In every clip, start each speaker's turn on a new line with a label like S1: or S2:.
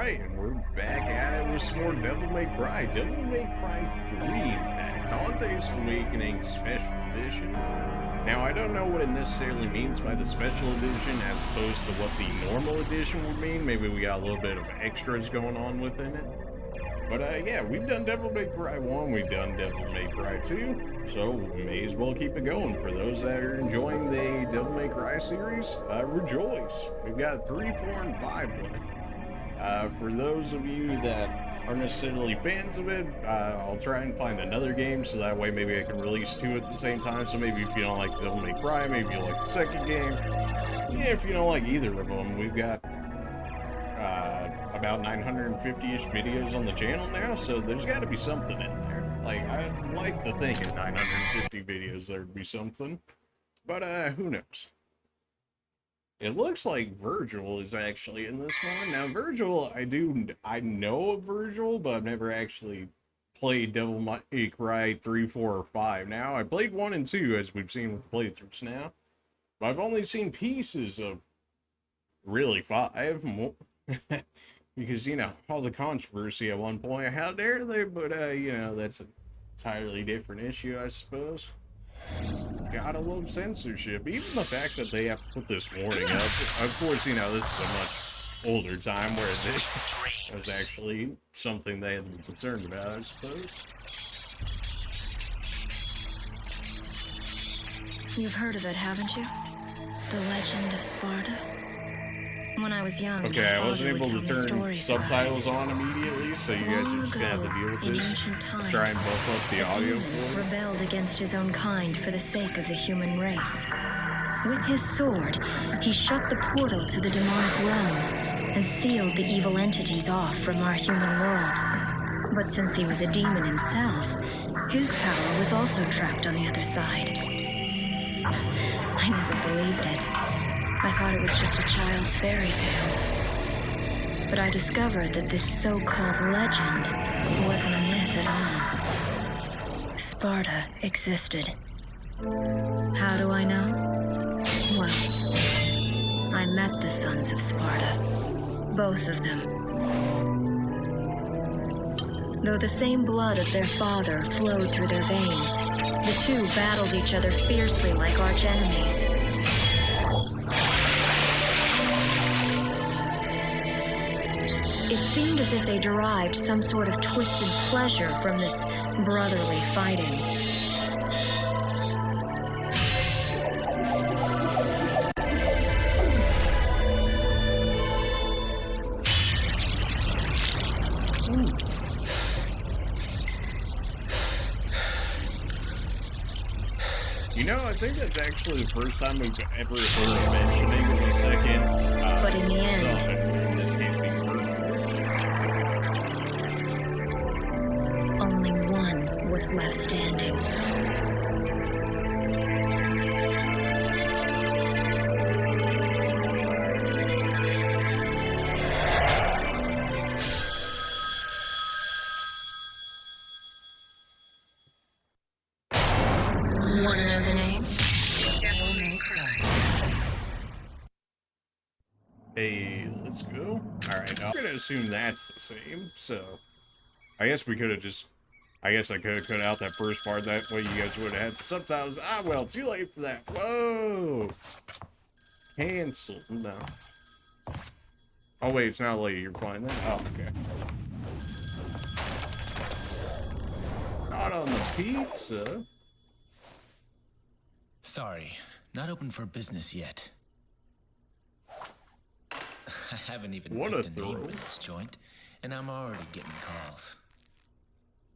S1: Alright, and we're back at it with some more Devil May Cry. Devil May Cry 3, in fact. Dante's Awakening Special Edition. Now, I don't know what it necessarily means by the Special Edition as opposed to what the normal edition would mean. Maybe we got a little bit of extras going on within it. But, yeah, we've done Devil May Cry 1, we've done Devil May Cry 2, so we may as well keep it going. For those that are enjoying the Devil May Cry series, rejoice. We've got 3, 4, and 5 left. For those of you that aren't necessarily fans of it, I'll try and find another game so that way maybe I can release 2 at the same time. So maybe if you don't like Devil May Cry, maybe you like the second game. Yeah, if you don't like either of them, we've got about 950-ish videos on the channel now, so there's got to be something in there. Like, I'd like to think at 950 videos there'd be something, but who knows? It looks like Virgil is actually in this one. Now, Virgil, I know of Virgil, but I've never actually played Devil May Cry 3, 4, or 5. Now, I played 1 and 2, as we've seen with the playthroughs now, but I've only seen pieces of, really, 5 more. Because, you know, all the controversy at one point, how dare they? But, you know, that's an entirely different issue, I suppose. It's gotta love censorship. Even the fact that they have to put this warning up. Of course, you know, this is a much older time where it was actually something they had to be concerned about, I suppose.
S2: You've heard of it, haven't you? The Legend of Sparta? When I was young,
S1: okay, I wasn't able to turn subtitles on immediately, so you guys are just gonna have to deal with this. Try and buff up the audio for it.
S2: Rebelled against his own kind for the sake of the human race. With his sword, he shut the portal to the demonic realm and sealed the evil entities off from our human world. But since he was a demon himself, his power was also trapped on the other side. I never believed it. I thought it was just a child's fairy tale. But I discovered that this so-called legend wasn't a myth at all. Sparta existed. How do I know? Well, I met the sons of Sparta. Both of them. Though the same blood of their father flowed through their veins, the two battled each other fiercely like arch-enemies. It seemed as if they derived some sort of twisted pleasure from this brotherly fighting.
S1: You know, I think that's actually the first time we've ever heard of mentioning the second
S2: but in the end,
S1: son, in this case being
S2: only one was left standing. Want to know the name? Devil May Cry.
S1: Hey, let's go. Alright, I'm gonna assume that's the same, so I guess we could have just, I guess I could have cut out that first part, that way you guys would have had the subtitles. Ah, well, too late for that. Whoa! Cancel. No. Oh, wait, it's not late. You're fine then? Oh, okay. Not on the pizza.
S3: Sorry, not open for business yet. I haven't even picked a name for this joint, and I'm already getting calls.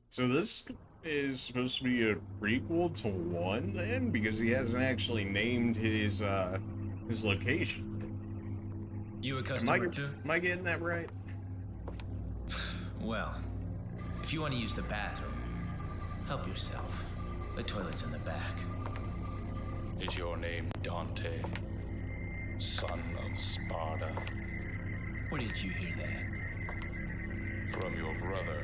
S1: So this is supposed to be a prequel to 1 then? Because he hasn't actually named his location.
S3: You a customer too?
S1: Am I getting that right?
S3: Well, if you want to use the bathroom, help yourself. The toilet's in the back.
S4: Is your name Dante, son of Sparta?
S3: Where did you hear that?
S4: From your brother.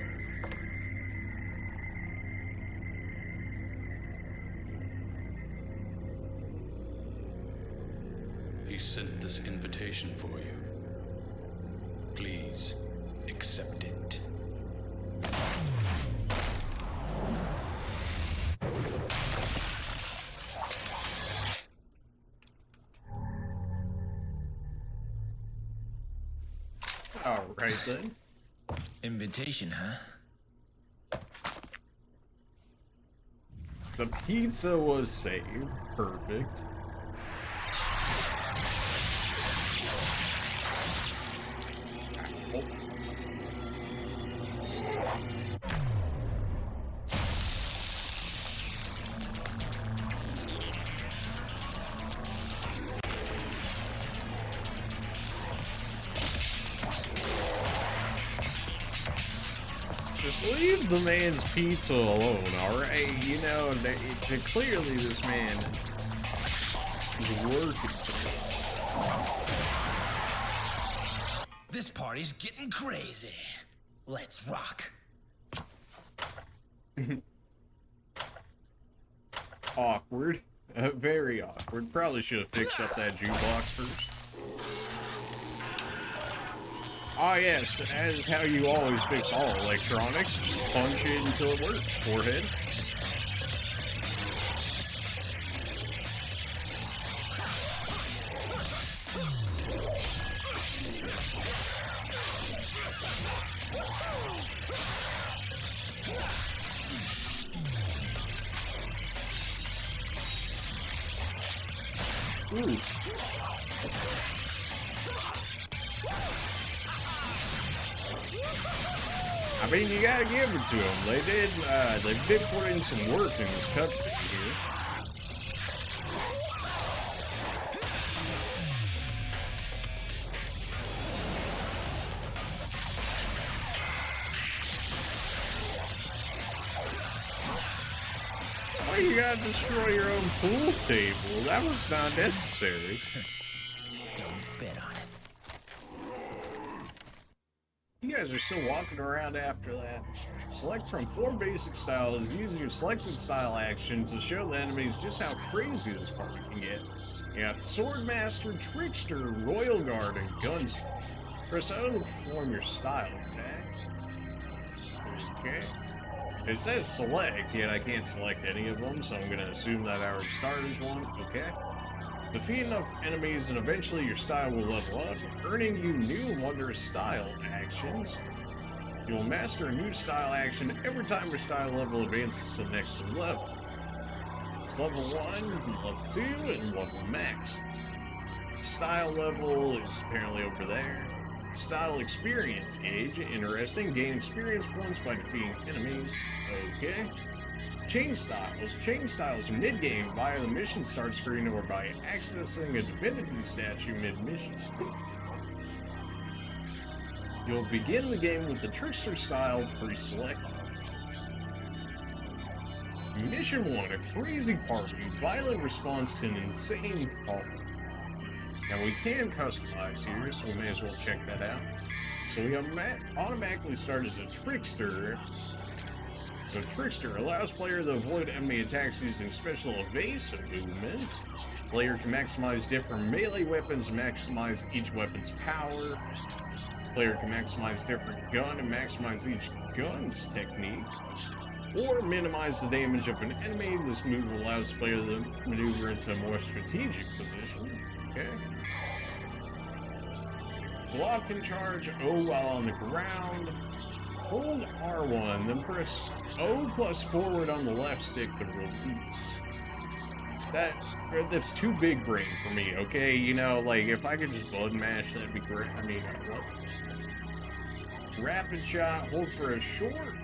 S4: He sent this invitation for you. Please, accept it.
S1: Alright then.
S3: Invitation, huh?
S1: The pizza was saved. Perfect. Oh. Just leave the man's pizza alone, alright? You know, clearly this man is working.
S3: This party's getting crazy. Let's rock.
S1: Awkward. Very awkward. Probably should have fixed up that jukebox first. Ah, yes, that is how you always fix all electronics. Just punch it until it works. Forehead. Ooh. I mean, you gotta give it to them. They did put in some work in this cutscene here. Why you gotta destroy your own pool table? That was not necessary.
S3: Don't bet on it.
S1: You guys are still walking around after that. Select from 4 basic styles. Use your selected style action to show the enemies just how crazy this party can get. You got Swordmaster, Trickster, Royal Guard, and Gunslinger. Press O to perform your style attack. Okay. It says select, yet I can't select any of them, so I'm going to assume that I already started as one. Okay. Defeat enough enemies and eventually your style will level up, earning you new wondrous style actions. You will master a new style action every time your style level advances to the next level. It's level 1, level 2, and level max. Style level is apparently over there. Style experience gauge, interesting. Gain experience points by defeating enemies. Okay. Change styles. Change styles mid-game via the mission start screen or by accessing a divinity statue mid-mission. You'll begin the game with the Trickster style pre-selected. Mission 1, a crazy party, violent response to an insane party. Now we can customize here, so we may as well check that out. So we automatically start as a Trickster. So Trickster allows player to avoid enemy attacks using special evasive movements. Player can maximize different melee weapons and maximize each weapon's power. Player can maximize different gun and maximize each gun's technique. Or minimize the damage of an enemy. This move allows the player to maneuver into a more strategic position. Okay. Block and charge O while on the ground. Hold R1, then press O plus forward on the left stick to release. That's too big brain for me, okay? You know, like, if I could just button mash, that'd be great. I mean, what? Rapid shot, hold for a short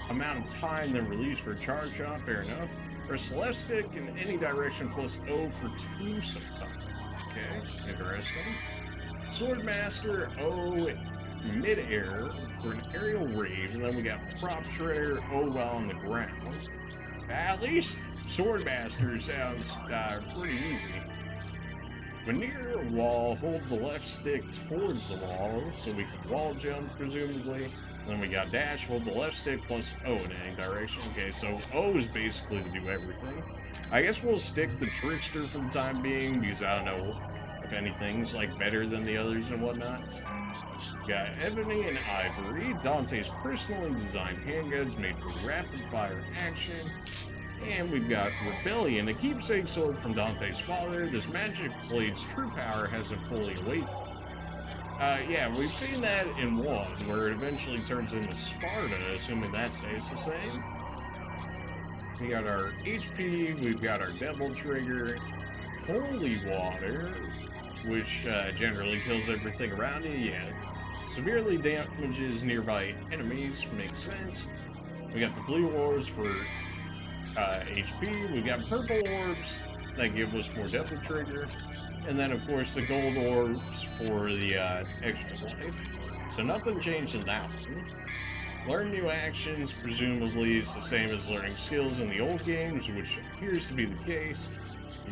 S1: amount of time, then release for a charge shot, fair enough. Press left stick in any direction plus O for 2 sometimes. Okay, interesting. Swordmaster, O mid-air for an aerial rave, and then we got prop shredder, O while on the ground. At least Swordmaster sounds pretty easy. When near a wall, hold the left stick towards the wall, so we can wall jump, presumably. And then we got dash, hold the left stick plus O in any direction. Okay, so O is basically to do everything. I guess we'll stick the Trickster for the time being, because I don't know. I if anything's like better than the others and whatnot. Got Ebony and Ivory, Dante's personally designed handguns made for rapid fire action. And we've got Rebellion, a keepsake sword from Dante's father. This magic blade's true power hasn't fully awakened. Yeah, we've seen that in 1, where it eventually turns into Sparta, assuming that stays the same. We got our HP, we've got our Devil Trigger, Holy Water, which generally kills everything around you, yeah. Severely damages nearby enemies, makes sense. We got the Blue Orbs for HP, we've got Purple Orbs that give us more Devil Trigger, and then of course the Gold Orbs for the extra life. So nothing changed in that one. Learn new actions, presumably is the same as learning skills in the old games, which appears to be the case.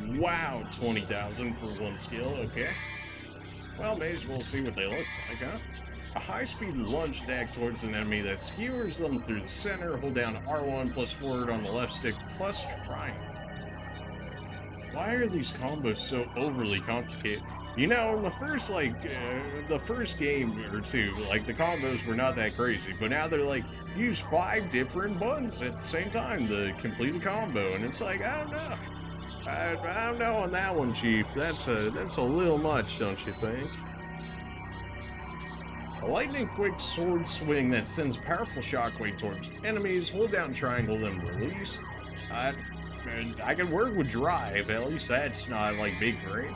S1: Wow, 20,000 for one skill, okay. Well, may as well see what they look like, huh? A high-speed lunge attack towards an enemy that skewers them through the center. Hold down R1 plus forward on the left stick plus triangle. Why are these combos so overly complicated? You know, in the first, the first game or two, like, the combos were not that crazy, but now they're like, use 5 different buttons at the same time to complete a combo, and it's like, I don't know. I don't know on that one, Chief. That's a little much, don't you think? A lightning-quick sword swing that sends powerful shockwave towards enemies. Hold down triangle, then release. I can work with drive, at least that's not, like, big brain.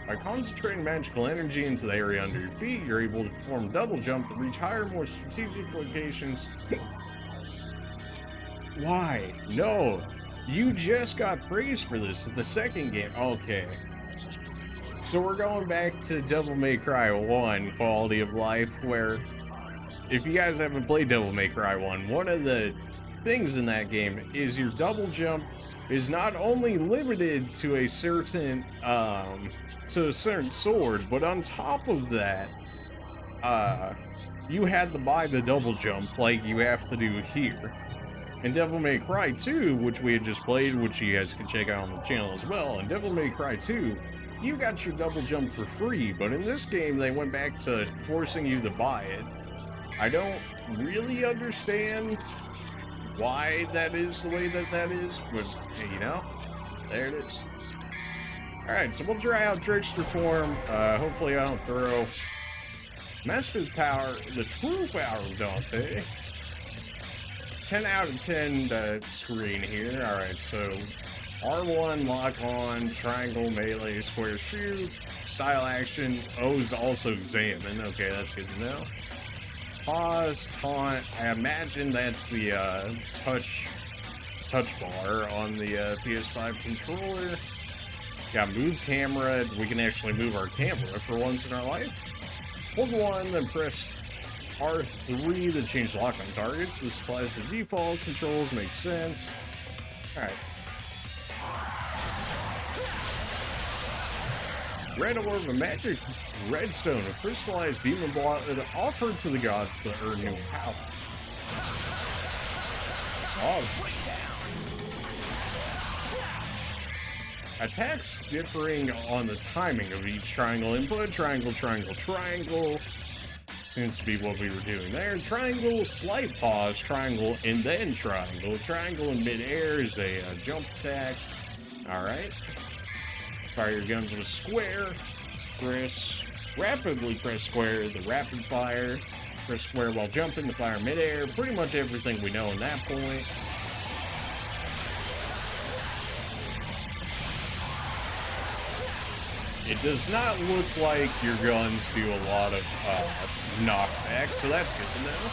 S1: By concentrating magical energy into the area under your feet, you're able to perform a double jump to reach higher, more strategic locations. Why? No! You just got praised for this in the second game. Okay. So we're going back to Devil May Cry 1 quality of life, where if you guys haven't played Devil May Cry 1, one of the things in that game is your double jump is not only limited to a certain sword, but on top of that, you had to buy the double jump like you have to do here. In Devil May Cry 2, which we had just played, which you guys can check out on the channel as well, in Devil May Cry 2, you got your double jump for free, but in this game they went back to forcing you to buy it. I don't really understand why that is the way that is, but hey, you know, there it is. Alright, so we'll try out Trickster form. Hopefully I don't throw. Master power, the true power of Dante. 10 out of 10 screen here. Alright, so R1, lock on, triangle, melee, square shoot, style action. O is also examine. Okay, that's good to know. Pause, taunt. I imagine that's the touch bar on the PS5 controller. Got move camera. We can actually move our camera for once in our life. Hold 1, then press R3 to change lock on targets. This applies to default controls. Makes sense. Alright. Red orb, a magic redstone, a crystallized demon blood offered to the gods to earn new power. Oh. Attacks differing on the timing of each triangle input. Triangle, triangle, triangle. Seems to be what we were doing there. Triangle, slight pause, triangle, and then triangle. Triangle in midair is a jump attack. Alright. Fire your guns with square. Rapidly press square, the rapid fire. Press square while jumping to fire midair. Pretty much everything we know in that point. It does not look like your guns do a lot of knockback, so that's good to know.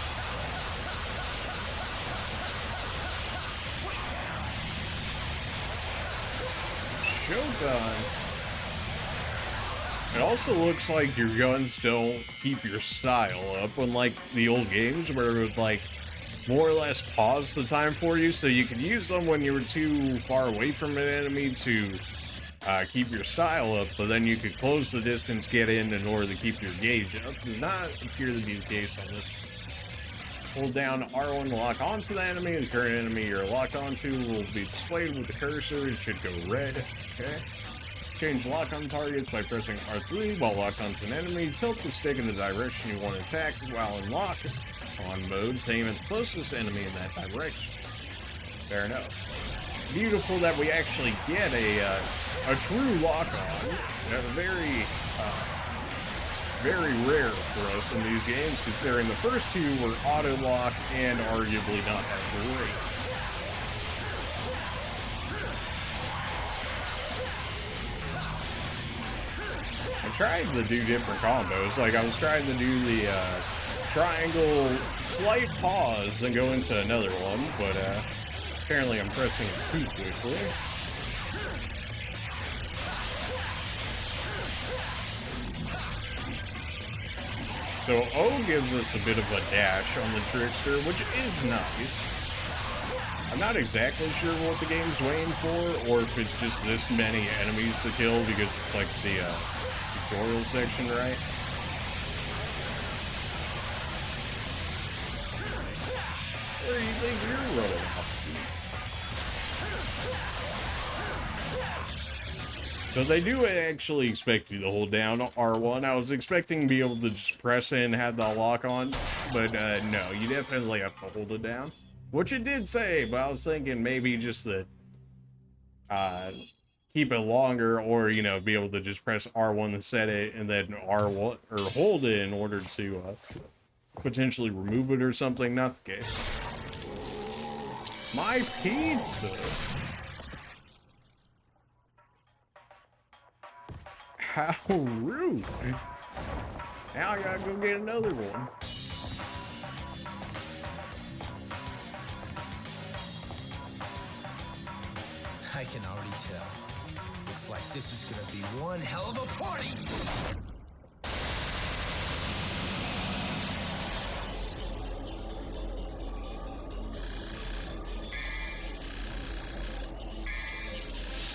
S1: Showtime. It also looks like your guns don't keep your style up, unlike the old games where it would like more or less pause the time for you, so you could use them when you were too far away from an enemy to keep your style up, but then you could close the distance, get in order to keep your gauge up. Does not appear to be the case on this. Hold down R1 to lock onto the enemy. The current enemy you're locked onto will be displayed with the cursor. It should go red. Okay. Change lock-on targets by pressing R3 while locked onto an enemy. Tilt the stick in the direction you want to attack while in lock-on mode to aim at the closest enemy in that direction. Fair enough. Beautiful that we actually get a true lock-on. Very rare for us in these games, considering the first two were auto-lock and arguably not that great. I tried to do different combos, like I was trying to do the triangle slight pause, then go into another one, but apparently I'm pressing it too quickly. So O gives us a bit of a dash on the Trickster, which is nice. I'm not exactly sure what the game's waiting for, or if it's just this many enemies to kill, because it's like the tutorial section, right? Where do you think you're running up to? So they do actually expect you to hold down R1. I was expecting to be able to just press in, have the lock on, but no, you definitely have to hold it down. Which it did say, but I was thinking maybe just that keep it longer, or, you know, be able to just press R1 to set it, and then R1, or hold it in order to potentially remove it or something. Not the case. My pizza! How rude! Now I gotta go get another one.
S3: I can already tell. Looks like this is gonna be one hell of a party!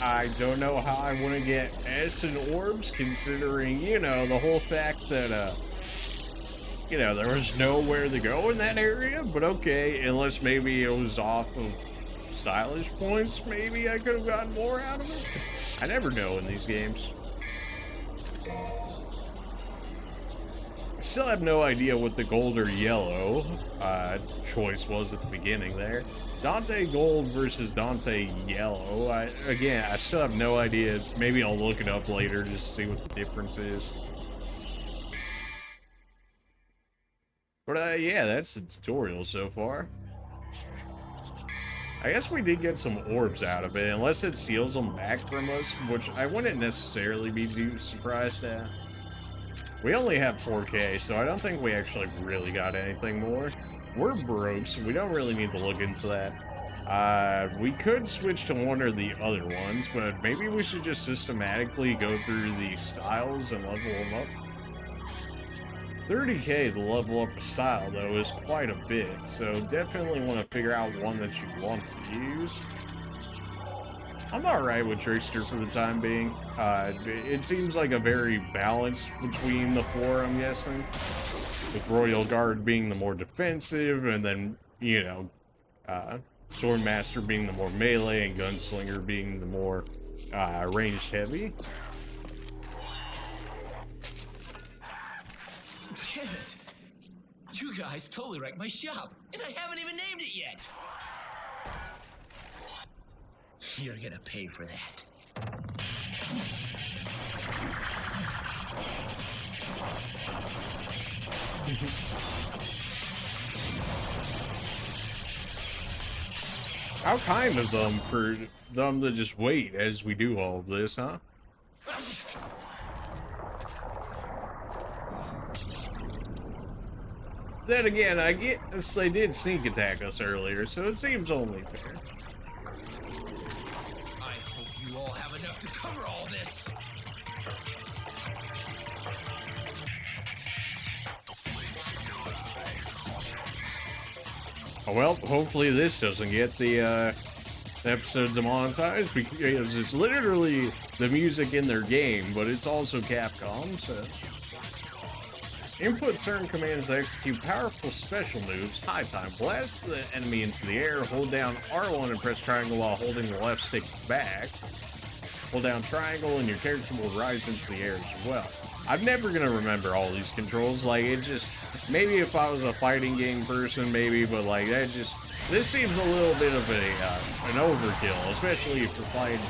S1: I don't know how I want to get S and orbs, considering, you know, the whole fact that, you know, there was nowhere to go in that area, but okay, unless maybe it was off of stylish points, maybe I could have gotten more out of it. I never know in these games. I still have no idea what the gold or yellow choice was at the beginning there. Dante gold versus Dante yellow. I still have no idea. Maybe I'll look it up later just to see what the difference is. But yeah, that's the tutorial so far. I guess we did get some orbs out of it, unless it steals them back from us, which I wouldn't necessarily be too surprised at. We only have 4K, so I don't think we actually really got anything more. We're broke, so we don't really need to look into that. We could switch to one or the other ones, but maybe we should just systematically go through the styles and level them up. 30K to level up a style, though, is quite a bit, so definitely want to figure out one that you want to use. I'm alright with Trickster for the time being. It seems like a very balanced between the four, I'm guessing. With Royal Guard being the more defensive, and then, you know, Swordmaster being the more melee, and Gunslinger being the more ranged heavy.
S3: Damn it! You guys totally wrecked my shop, and I haven't even named it yet! You're gonna pay for that.
S1: How kind of them for them to just wait as we do all of this, huh? Then again, I guess they did sneak attack us earlier, so it seems only fair.
S3: I hope you all have enough to cover all this.
S1: Oh, well, hopefully this doesn't get the episode demonetized, because it's literally the music in their game, but it's also Capcom, so... Input certain commands to execute powerful special moves. High time. Blast the enemy into the air. Hold down R1 and press triangle while holding the left stick back. hold down triangle, and your character will rise into the air as well. I'm never gonna remember all these controls. Like, it just, maybe if I was a fighting game person, maybe, but like, that just, this seems a little bit of an overkill, especially if you're playing.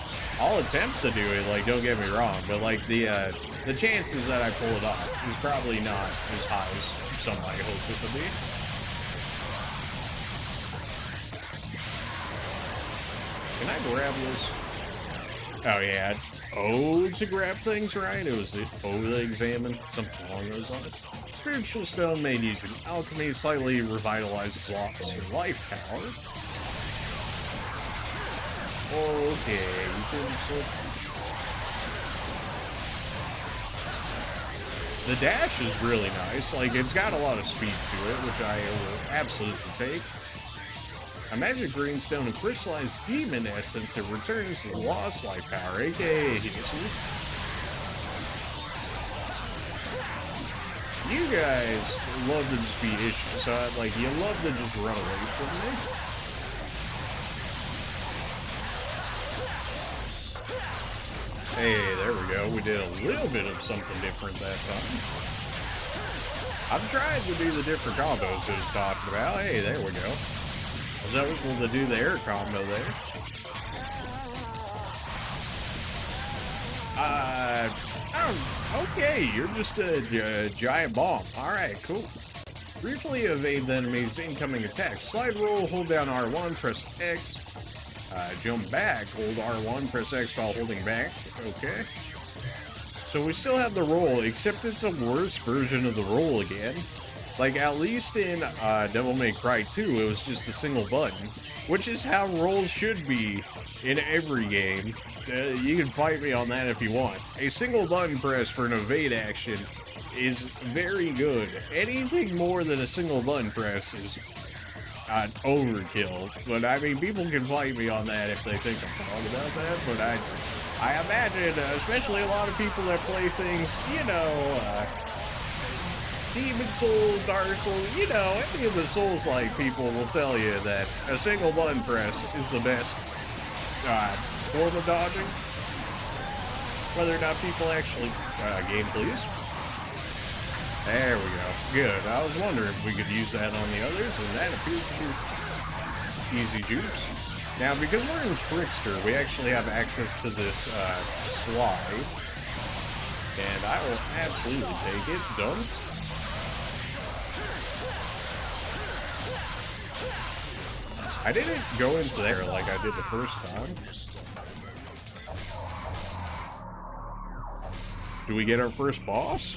S1: I'll attempt to do it, like, don't get me wrong, but like, the chances that I pull it off is probably not as high as some might hope it to be. Can I grab this? Oh yeah, it's O to grab things, right? It was the O to examine, something along those lines. Spiritual stone made using alchemy slightly revitalizes loss your life power. Okay, you couldn't slip. The dash is really nice. Like, it's got a lot of speed to it, which I will absolutely take. A magic greenstone and crystallized demon essence that returns the lost life power, aka history. You guys love to just be issues, so like, you love to just run away from me. Hey, there we go. We did a little bit of something different that time. I'm trying to do the different combos that it's talking about. Hey, there we go. I was able to do the air combo there. Okay, you're just a giant bomb. Alright, cool. Briefly evade the enemy's incoming attack. Slide roll, hold down R1, press X. Jump back, hold R1, press X while holding back. Okay. So we still have the roll, except it's a worse version of the roll again. Like, at least in Devil May Cry 2, it was just a single button, which is how rolls should be in every game. You can fight me on that if you want. A single button press for an evade action is very good. Anything more than a single button press is overkill. But, I mean, people can fight me on that if they think I'm wrong about that, but I imagine, especially a lot of people that play things, you know, Demon Souls, Dark Souls, you know, any of the Souls-like people will tell you that a single button press is the best form of dodging. Whether or not people actually... game, please. There we go. Good. I was wondering if we could use that on the others, and that appears to be easy jukes. Now, because we're in Trickster, we actually have access to this slide. And I will absolutely take it. Don't. I didn't go into there like I did the first time. Do we get our first boss?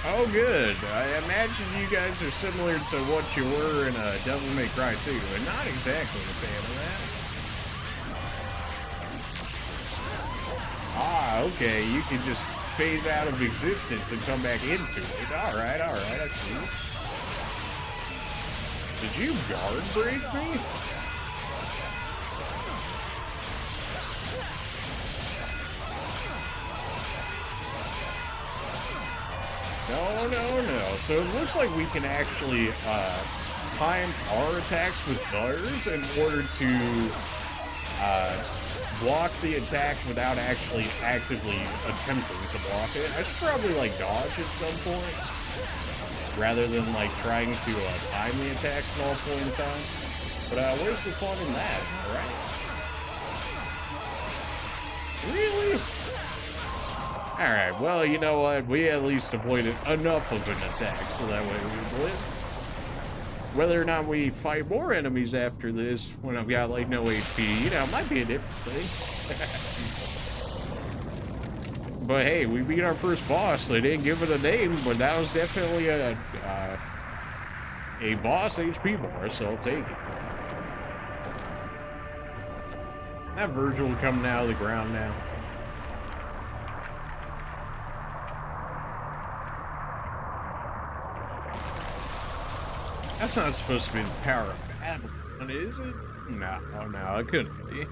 S1: Oh, good. I imagine you guys are similar to what you were in Devil May Cry 2, and not exactly a fan of that. Ah, okay. You can just phase out of existence and come back into it. Alright, I see. Did you guard break me? No. So it looks like we can actually time our attacks with theirs in order to block the attack without actually actively attempting to block it. I should probably like dodge at some point, rather than like trying to time the attacks at all point in time. But where's the fun in that, alright? Really? Alright, well, you know what? We at least avoided enough of an attack, so that way we live. Whether or not we fight more enemies after this, when I've got like no HP, you know, it might be a different thing. But hey, we beat our first boss. They didn't give it a name, but that was definitely a boss HP bar, so I'll take it. That Virgil coming out of the ground now. That's not supposed to be the Tower of Babylon, is it? No, oh no, it couldn't be.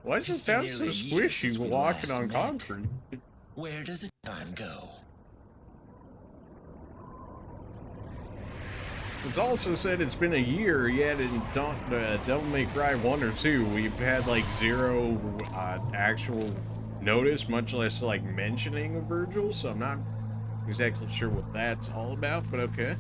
S1: Why does it sound so squishy walking on concrete?
S3: Where does the time go?
S1: It's also said it's been a year, yet in Devil May Cry 1 or 2, we've had like 0 actual notice, much less like mentioning of Virgil, so I'm not exactly sure what that's all about, but okay.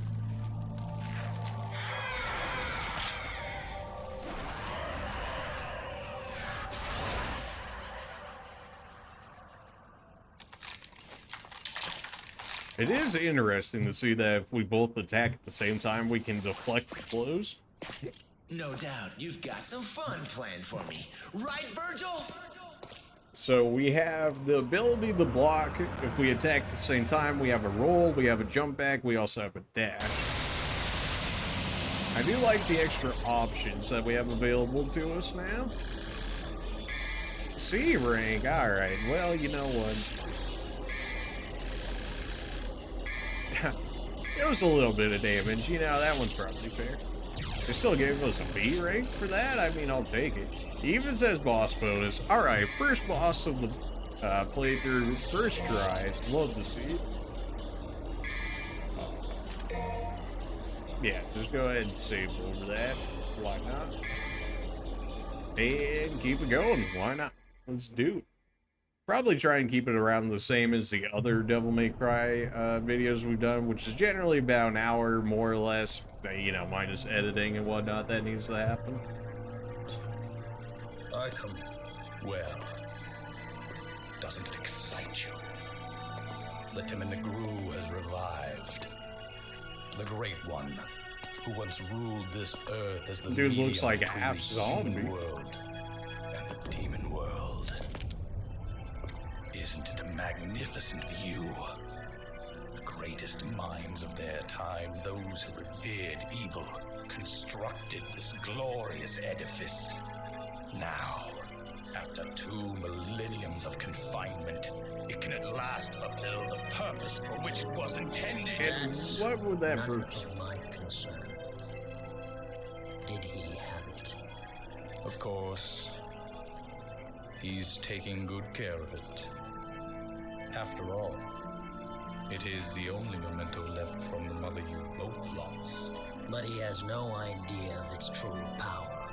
S1: It is interesting to see that if we both attack at the same time, we can deflect the blows.
S3: No doubt, you've got some fun planned for me. Right, Virgil?
S1: So we have the ability to block if we attack at the same time. We have a roll, we have a jump back, we also have a dash. I do like the extra options that we have available to us now. C rank, alright, well, you know what. It was a little bit of damage, you know, that one's probably fair. They still gave us a B rank for that? I mean, I'll take it. It even says boss bonus. Alright, first boss of the playthrough, first try. Love to see it. Yeah, just go ahead and save over that. Why not? And keep it going. Why not? Let's do it. Probably try and keep it around the same as the other Devil May Cry videos we've done, which is generally about an hour, more or less. You know, minus editing and whatnot that needs to happen.
S4: I come. Well, doesn't it excite you? The Timon Negru has revived. The Great One, who once ruled this earth as the
S1: dude
S4: medium
S1: looks like a
S4: between
S1: half
S4: the
S1: zombie.
S4: human world and the demon world. Isn't it a magnificent view? The greatest minds of their time, those who revered evil, constructed this glorious edifice. Now, after 2 millenniums of confinement, it can at last fulfill the purpose for which it was intended.
S1: And what would that
S5: None
S1: purpose?
S5: of my concern. Did he have it?
S4: Of course, he's taking good care of it. After all, it is the only memento left from the mother you both lost.
S5: But he has no idea of its true power.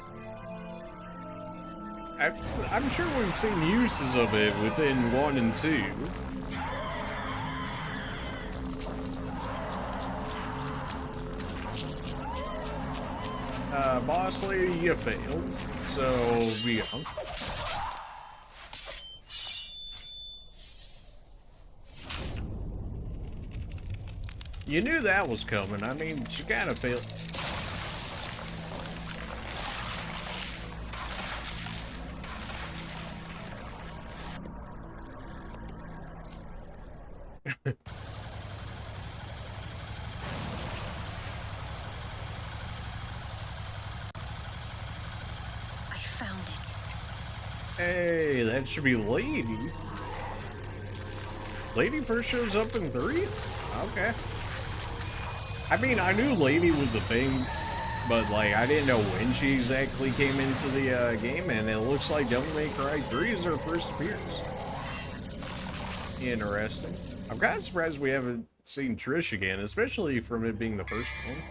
S1: I'm sure we've seen uses of it within 1 and 2. Boss lady, you failed. So, we go. You knew that was coming. I mean, she kind of failed.
S2: I found it.
S1: Hey, that should be Lady. Lady first shows up in 3? Okay. I mean, I knew Lady was a thing, but like, I didn't know when she exactly came into the game, and it looks like Devil May Cry 3 is her first appearance. Interesting. I'm kind of surprised we haven't seen Trish again, especially from it being the first one.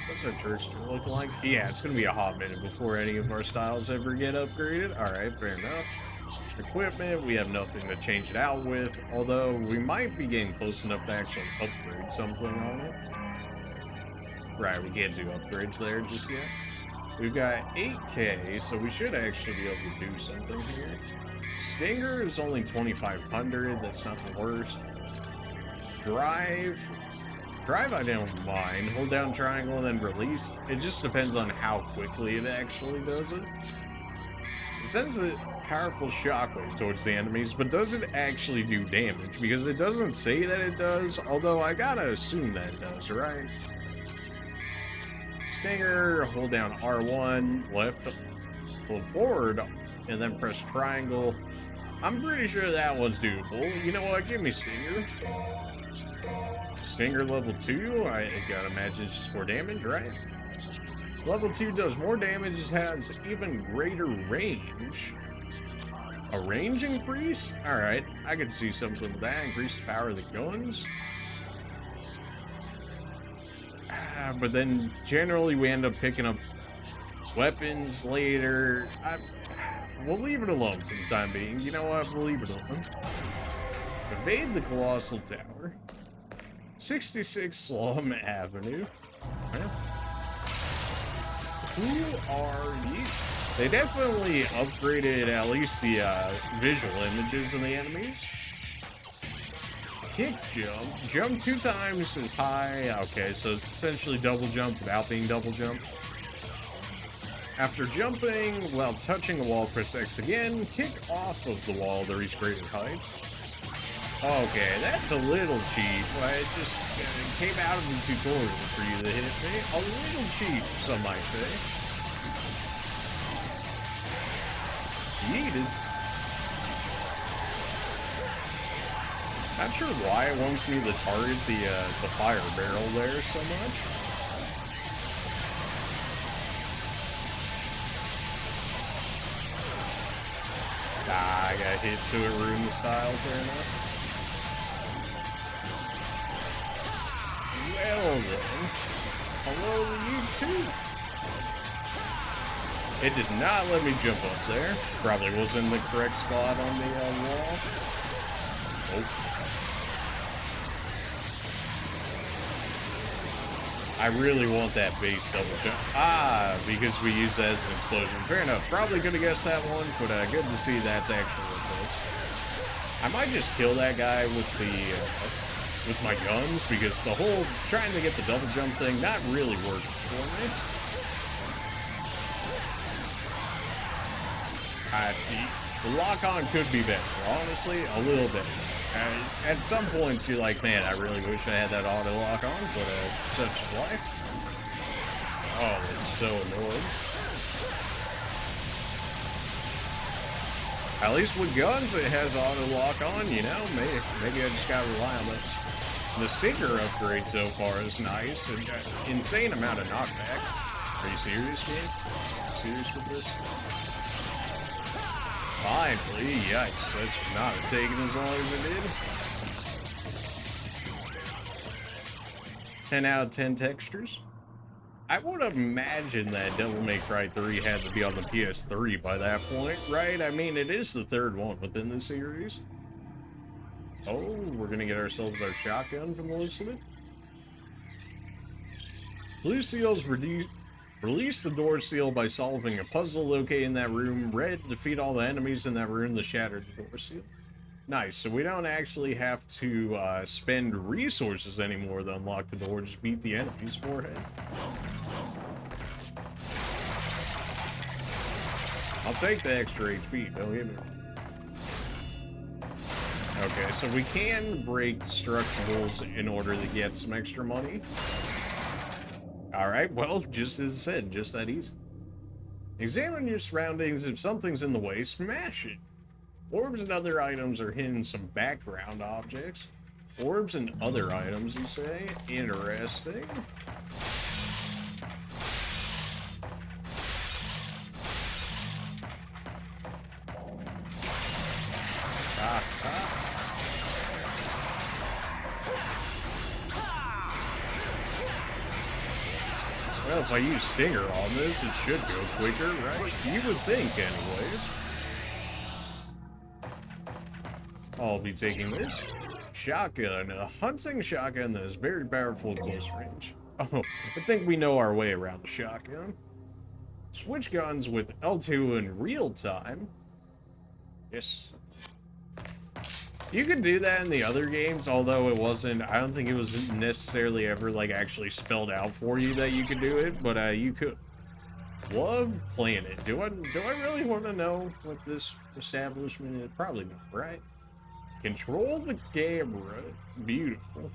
S1: What's our church look like? Yeah, it's gonna be a hot minute before any of our styles ever get upgraded. Alright, fair enough. Equipment, we have nothing to change it out with, although we might be getting close enough to actually upgrade something on it. Right, we can't do upgrades there just yet. We've got 8K, so we should actually be able to do something here. Stinger is only 2,500, that's not the worst. Drive I don't mind. Hold down triangle and then release. It just depends on how quickly it actually does it. It sends a powerful shockwave towards the enemies, but doesn't actually do damage, because it doesn't say that it does, although I gotta assume that it does, right? Stinger, hold down R1, left, hold forward, and then press triangle. I'm pretty sure that one's doable. You know what? Give me Stinger. Stinger level 2, I gotta imagine it's just more damage, right? Level 2 does more damage, has even greater range. A range increase? Alright, I could see something with that. Increase the power of the guns. but then generally we end up picking up weapons later. We'll leave it alone for the time being. You know what? We'll leave it alone. Evade the Colossal Tower. 66 Slum Avenue. Huh? Who are you? They definitely upgraded at least the visual images of the enemies. Kick jump. Jump 2 times as high. Okay, so it's essentially double jump without being double jump. After jumping while touching a wall, press X again. Kick off of the wall to reach greater heights. Okay, that's a little cheap. It just came out of the tutorial for you to hit me. A little cheap, some might say. Yeeted. Not sure why it wants me to target the fire barrel there so much. I got hit so it ruined the style, fair enough. Well then, hello to you too. It did not let me jump up there. Probably was in the correct spot on the wall. Nope. I really want that base double jump. Because we use that as an explosion. Fair enough. Probably could have guessed that one, but good to see that's actually what it is. I might just kill that guy with the with my guns, because the whole trying to get the double jump thing not really working for me. The lock-on could be better, honestly, a little bit. At some points, you're like, man, I really wish I had that auto lock-on, but such is life. Oh, that's so annoying. At least with guns, it has auto lock-on, you know? Maybe I just gotta rely on that. The sticker upgrade so far is nice. An insane amount of knockback. Are you serious, game? Serious with this? Finally, yikes, that should not have taken as long as it did. 10 out of 10 textures. I would imagine that Devil May Cry 3 had to be on the PS3 by that point, right? I mean, it is the third one within the series. Oh, we're gonna get ourselves our shotgun from the looks of it. Blue seals release the door seal by solving a puzzle located in that room. Red, defeat all the enemies in that room to shatter the door seal. Nice, so we don't actually have to spend resources anymore to unlock the door, just beat the enemy's forehead. I'll take the extra HP, don't get me wrong. Okay, so we can break destructibles in order to get some extra money. Alright, well, just as I said, just that easy. Examine your surroundings. If something's in the way, smash it. Orbs and other items are hidden in some background objects. Orbs and other items, you say? Interesting. Well, if I use Stinger on this, it should go quicker, right? You would think, anyways. I'll be taking this. Shotgun. A hunting shotgun that is very powerful at close range. Oh, I think we know our way around the shotgun. Switch guns with L2 in real time. Yes. You could do that in the other games, although it wasn't, I don't think it was necessarily ever, like, actually spelled out for you that you could do it, but, you could. Love playing it. Do I really want to know what this establishment is? Probably not, right? Control the camera. Beautiful.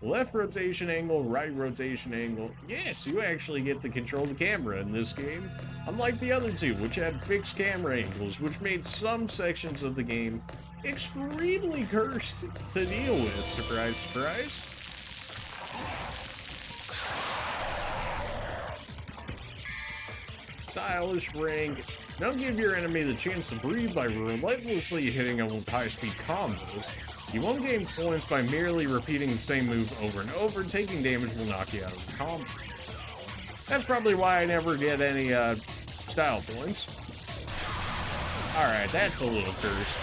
S1: Left rotation angle, right rotation angle. Yes, you actually get to control the camera in this game. Unlike the other two, which had fixed camera angles, which made some sections of the game extremely cursed to deal with. Surprise, surprise. Stylish rank. Don't give your enemy the chance to breathe by relentlessly hitting them with high-speed combos. You won't gain points by merely repeating the same move over and over. Taking damage will knock you out of the combo. That's probably why I never get any style points. Alright, that's a little cursed.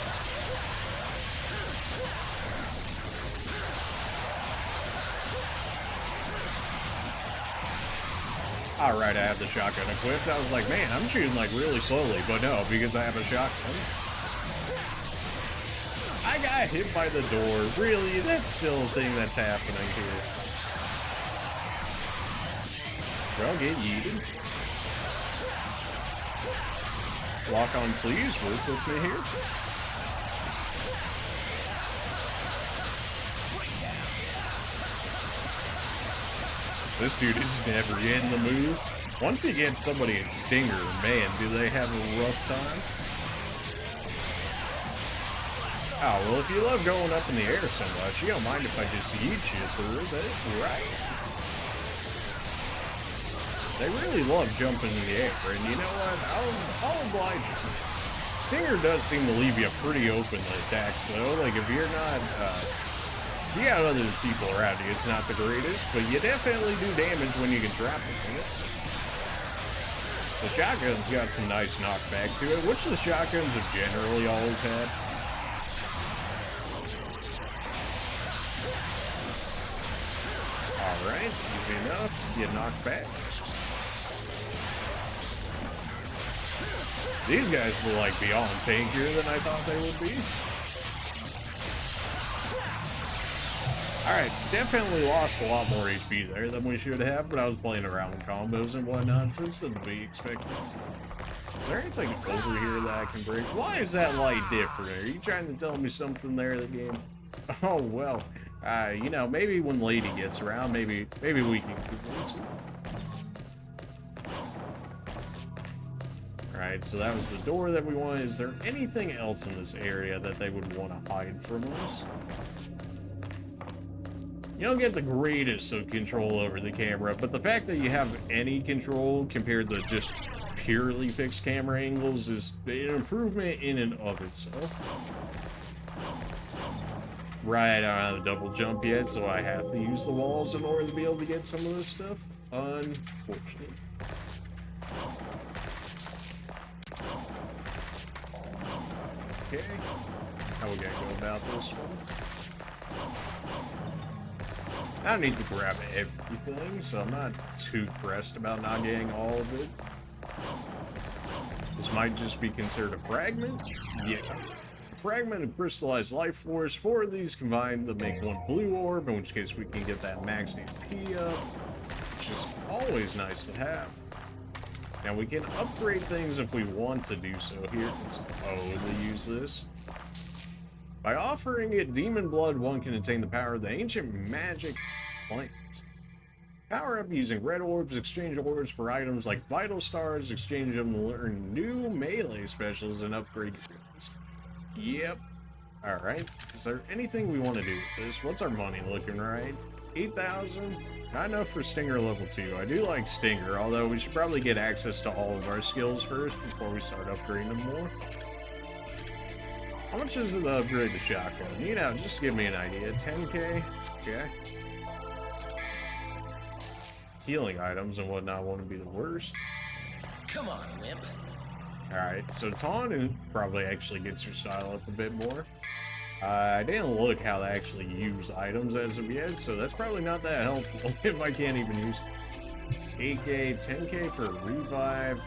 S1: Alright, I have the shotgun equipped. I was like, man, I'm shooting like really slowly, but no, because I have a shotgun. I got hit by the door. Really? That's still a thing that's happening here. Bro, get yeeted. Lock on, please. Work with me here. This dude is never getting the move. Once he gets somebody in Stinger, man, do they have a rough time. Oh, well, if you love going up in the air so much, you don't mind if I just eat you through it, right? They really love jumping in the air, and you know what? I'll oblige you. Stinger does seem to leave you pretty open to attacks, though. Like, if you're not, if you got other people around you, it's not the greatest, but you definitely do damage when you can trap them in it. The shotgun's got some nice knockback to it, which the shotguns have generally always had. Alright, easy enough. Get knocked back. These guys were like beyond tankier than I thought they would be. Alright, definitely lost a lot more HP there than we should have, but I was playing around with combos and whatnot, so it's to be expected. Is there anything over here that I can break? Why is that light different? Are you trying to tell me something there, the game? Oh, well. You know, maybe when Lady gets around, maybe we can convince her. Alright, so that was the door that we wanted. Is there anything else in this area that they would want to hide from us? You don't get the greatest of control over the camera, but the fact that you have any control compared to just purely fixed camera angles is an improvement in and of itself. Right, I don't have a double jump yet, so I have to use the walls in order to be able to get some of this stuff. Unfortunate. Okay, how we gonna go about this one? I don't need to grab everything, so I'm not too pressed about not getting all of it. This might just be considered a fragment. Yeah. Fragment of crystallized life force. 4 of these combined to make 1 blue orb, in which case we can get that max HP up, which is always nice to have. Now we can upgrade things if we want to do so. Here, let's use this. By offering it Demon Blood, one can attain the power of the ancient magic plant. Power up using red orbs, exchange orbs for items like vital stars, exchange them to learn new melee specials and upgrade units. Yep. Alright. Is there anything we want to do with this? What's our money looking right? 8,000? Not enough for Stinger level 2. I do like Stinger, although we should probably get access to all of our skills first before we start upgrading them more. How much is it to upgrade the shotgun? You know, just give me an idea. 10k? Okay. Healing items and whatnot won't be the worst.
S3: Come on, wimp.
S1: Alright, so Taunting probably actually gets your style up a bit more. I didn't look how to actually use items as of yet, so that's probably not that helpful if I can't even use 8k, 10k for a revive.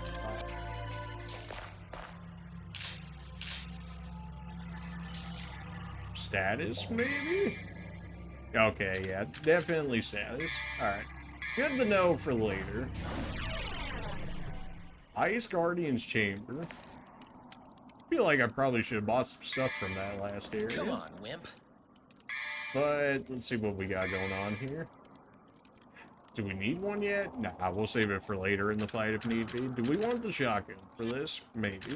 S1: Status, maybe? Okay, yeah, definitely status. Alright, good to know for later. Ice Guardian's Chamber. I feel like I probably should have bought some stuff from that last area.
S3: Come on, wimp.
S1: But let's see what we got going on here. Do we need one yet? Nah, we'll save it for later in the fight if need be. Do we want the shotgun for this? Maybe.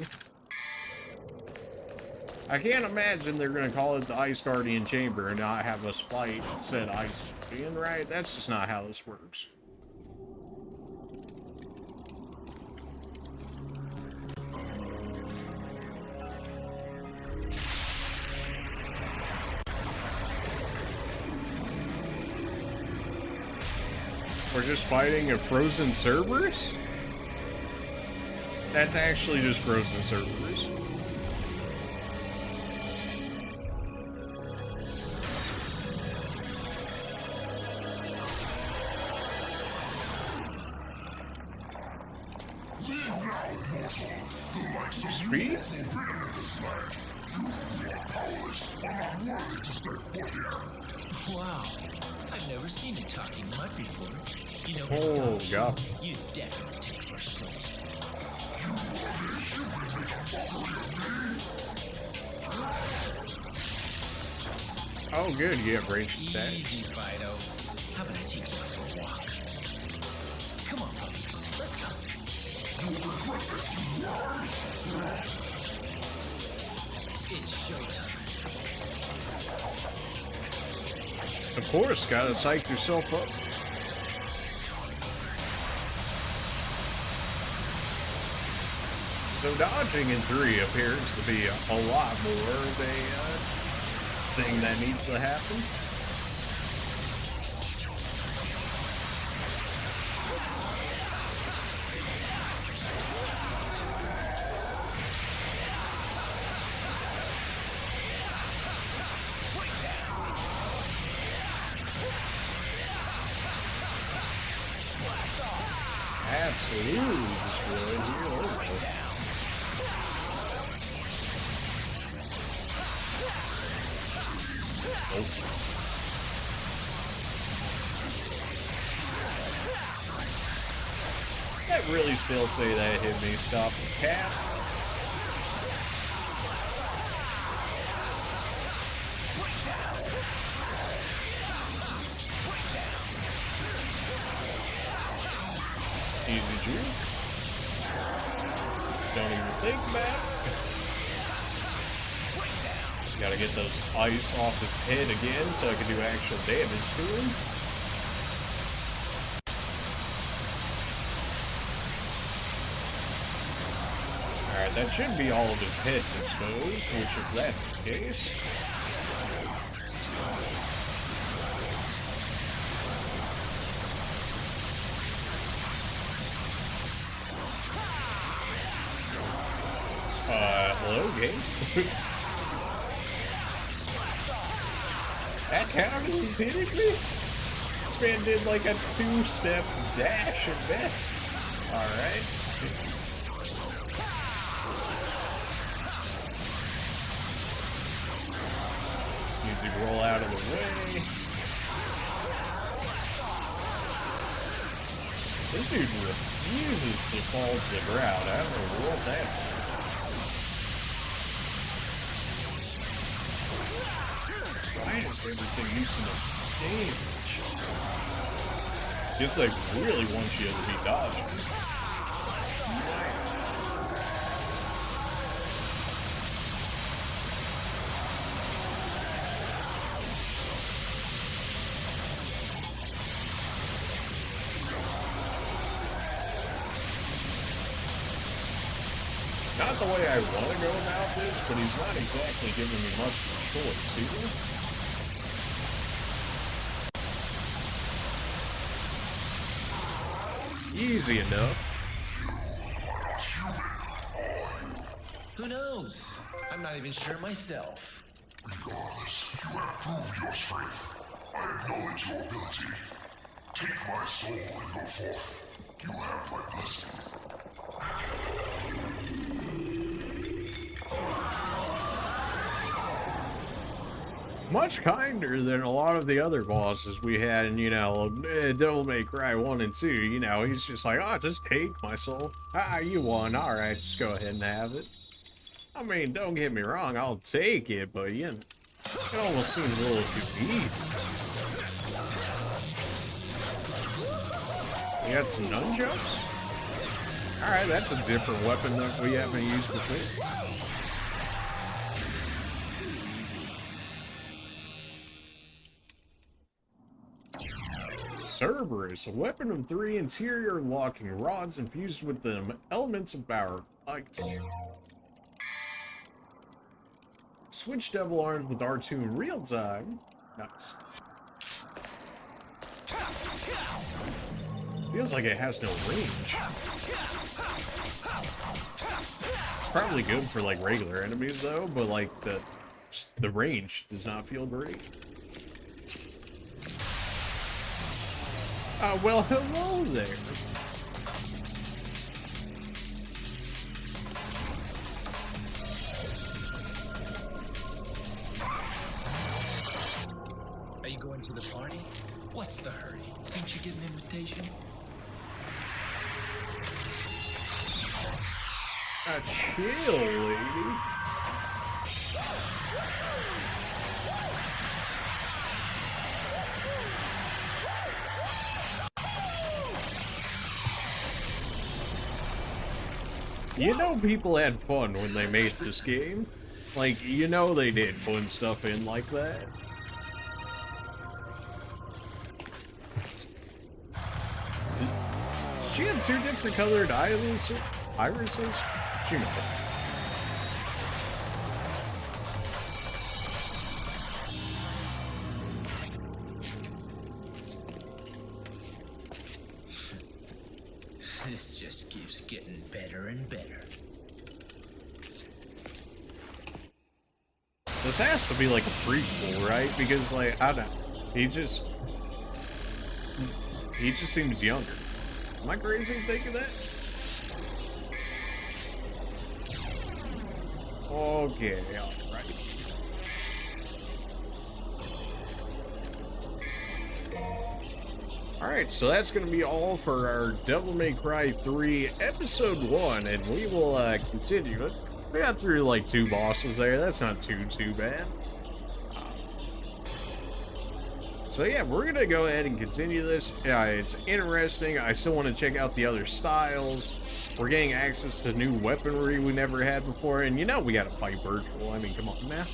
S1: I can't imagine they're going to call it the Ice Guardian Chamber and not have us fight said Ice Guardian, right? That's just not how this works. We're just fighting a frozen Cerberus? That's actually just frozen Cerberus. Speed?
S3: Wow, I've never seen a talking mud before. You know,
S1: Oh, God.
S3: You definitely take first place.
S1: Oh, good, you have ranged attacks.
S3: Easy, Fido. How about I take you for a walk? Come on, puppy. Let's go. It's showtime.
S1: Of course, gotta psych yourself up. So dodging in 3 appears to be a lot more of a thing that needs to happen. Absolutely destroyed here. Oh. That really still say that hit me. Stop the cap. Easy juke. Don't even think about it. Gotta get those ice off his head again so I can do actual damage to him. Alright, that should be all of his heads exposed, which if that's the case... hello, game? That counted as hitting me? This man did like a 2-step dash at best. Alright. Easy roll out of the way. This dude refuses to fall to the ground. I don't know what that's about. Why does everything do so much damage? This like really wants you to be dodging. Not the way I want to go about this, but he's not exactly giving me much of a choice, either. Easy enough.
S3: Who knows? I'm not even sure myself.
S6: Regardless, you have proved your strength. I acknowledge your ability. Take my soul and go forth. You have my blessing.
S1: Much kinder than a lot of the other bosses we had in, you know, Devil May Cry 1 and 2. You know, he's just like, oh, just take my soul. Ah, you won. Alright, just go ahead and have it. I mean, don't get me wrong, I'll take it, but, you know, it almost seems a little too easy. You got some nunchucks? Alright, that's a different weapon that we haven't used before. Cerberus, a weapon of 3 interior locking rods infused with the elements of power. Ice. Switch devil arms with R2 in real time. Nice. Feels like it has no range. It's probably good for like regular enemies though, but like the range does not feel great. Well, hello there.
S3: Are you going to the party? What's the hurry? Didn't you get an invitation?
S1: Chill, lady. You know people had fun when they made this game. Like, you know they did putting stuff in like that. Does she have two different colored irises? She might.
S3: This just keeps getting better and better.
S1: This has to be like a prequel, right? Because like, I don't know. He just seems younger. Am I crazy to think of that? Okay, alright. Alright, so that's going to be all for our Devil May Cry 3 Episode 1, and we will continue it. We got through like 2 bosses there, that's not too bad. So yeah, we're going to go ahead and continue this. It's interesting, I still want to check out the other styles. We're getting access to new weaponry we never had before, and you know we gotta fight virtual. I mean, come on now.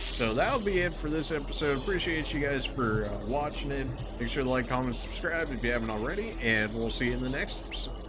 S1: So that'll be it for this episode. Appreciate you guys for watching it. Make sure to like, comment, subscribe if you haven't already, and we'll see you in the next episode.